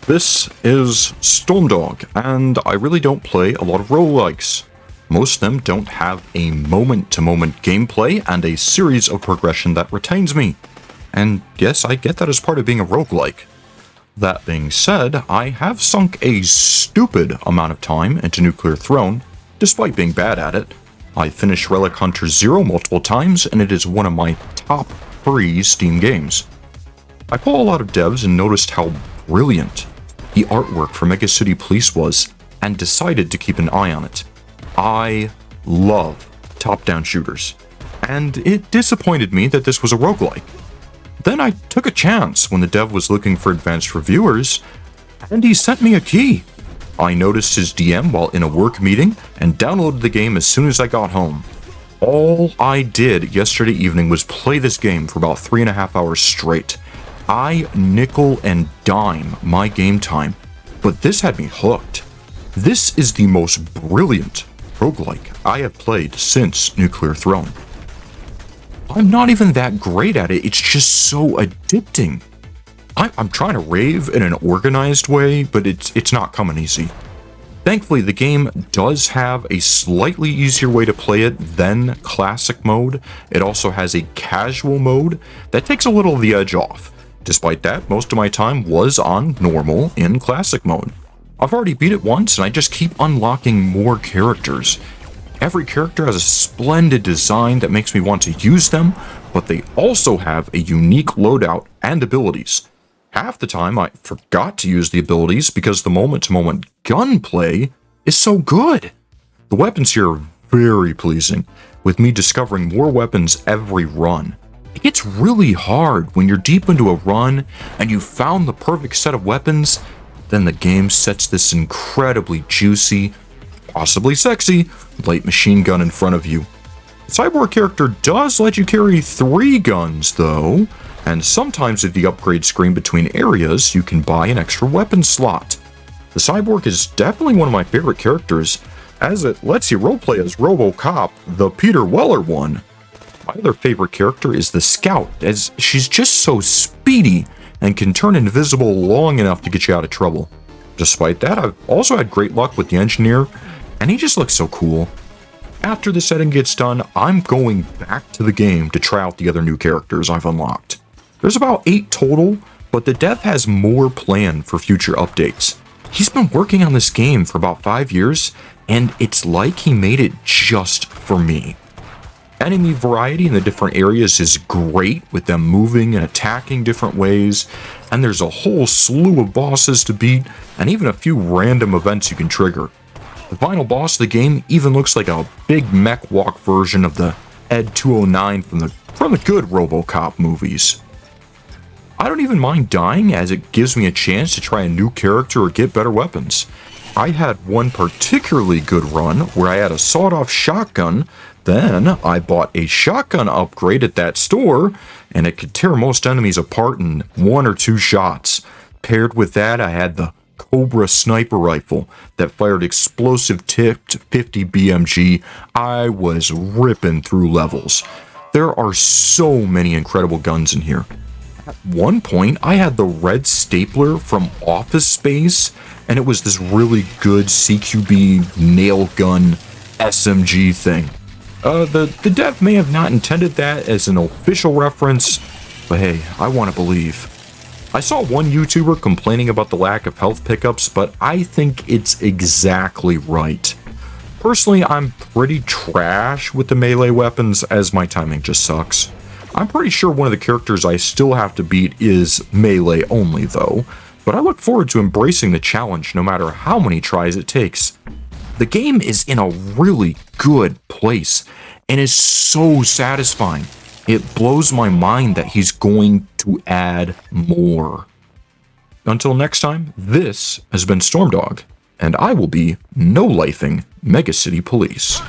This is Stormdog, and I really don't play a lot of roguelikes. Most of them don't have a moment-to-moment gameplay and a series of progression that retains me. And yes, I get that as part of being a roguelike. That being said, I have sunk a stupid amount of time into Nuclear Throne, despite being bad at it. I finished Relic Hunter 0 multiple times, and it is one of my top 3 Steam games. I follow a lot of devs and noticed how brilliant the artwork for Mega City Police was, and decided to keep an eye on it. I love top-down shooters, and it disappointed me that this was a roguelike. Then I took a chance when the dev was looking for advanced reviewers, and he sent me a key. I noticed his DM while in a work meeting, and downloaded the game as soon as I got home. All I did yesterday evening was play this game for about 3.5 hours straight. I nickel and dime my game time, but this had me hooked. This is the most brilliant roguelike I have played since Nuclear Throne. I'm not even that great at it, it's just so addicting. I'm trying to rave in an organized way, but it's not coming easy. Thankfully, the game does have a slightly easier way to play it than Classic mode. It also has a casual mode that takes a little of the edge off. Despite that, most of my time was on normal in Classic mode. I've already beat it once, and I just keep unlocking more characters. Every character has a splendid design that makes me want to use them, but they also have a unique loadout and abilities. Half the time, I forgot to use the abilities because the moment-to-moment gunplay is so good. The weapons here are very pleasing, with me discovering more weapons every run. It gets really hard when you're deep into a run and you found the perfect set of weapons, then the game sets this incredibly juicy, possibly sexy, light machine gun in front of you. The Cyborg character does let you carry 3 guns though, and sometimes at the upgrade screen between areas you can buy an extra weapon slot. The Cyborg is definitely one of my favorite characters, as it lets you roleplay as RoboCop, the Peter Weller one. My other favorite character is the Scout, as she's just so speedy and can turn invisible long enough to get you out of trouble. Despite that, I've also had great luck with the Engineer, and he just looks so cool. After the setting gets done, I'm going back to the game to try out the other new characters I've unlocked. There's about 8 total, but the dev has more planned for future updates. He's been working on this game for about 5 years, and it's like he made it just for me. Enemy variety in the different areas is great, with them moving and attacking different ways, and there's a whole slew of bosses to beat, and even a few random events you can trigger. The final boss of the game even looks like a big mech walk version of the Ed 209 from the good RoboCop movies. I don't even mind dying, as it gives me a chance to try a new character or get better weapons. I had one particularly good run where I had a sawed-off shotgun. Then I bought a shotgun upgrade at that store, and it could tear most enemies apart in 1 or 2 shots. Paired with that, I had the Cobra sniper rifle that fired explosive-tipped 50 BMG. I was ripping through levels. There are so many incredible guns in here. At one point, I had the red stapler from Office Space, and it was this really good CQB nail gun SMG thing. The dev may have not intended that as an official reference, but hey, I want to believe. I saw one YouTuber complaining about the lack of health pickups, but I think it's exactly right. Personally, I'm pretty trash with the melee weapons, as my timing just sucks. I'm pretty sure one of the characters I still have to beat is melee only though, but I look forward to embracing the challenge no matter how many tries it takes. The game is in a really good place and is so satisfying. It blows my mind that he's going to add more. Until next time, this has been Stormdog, and I will be no-lifing Mega City Police.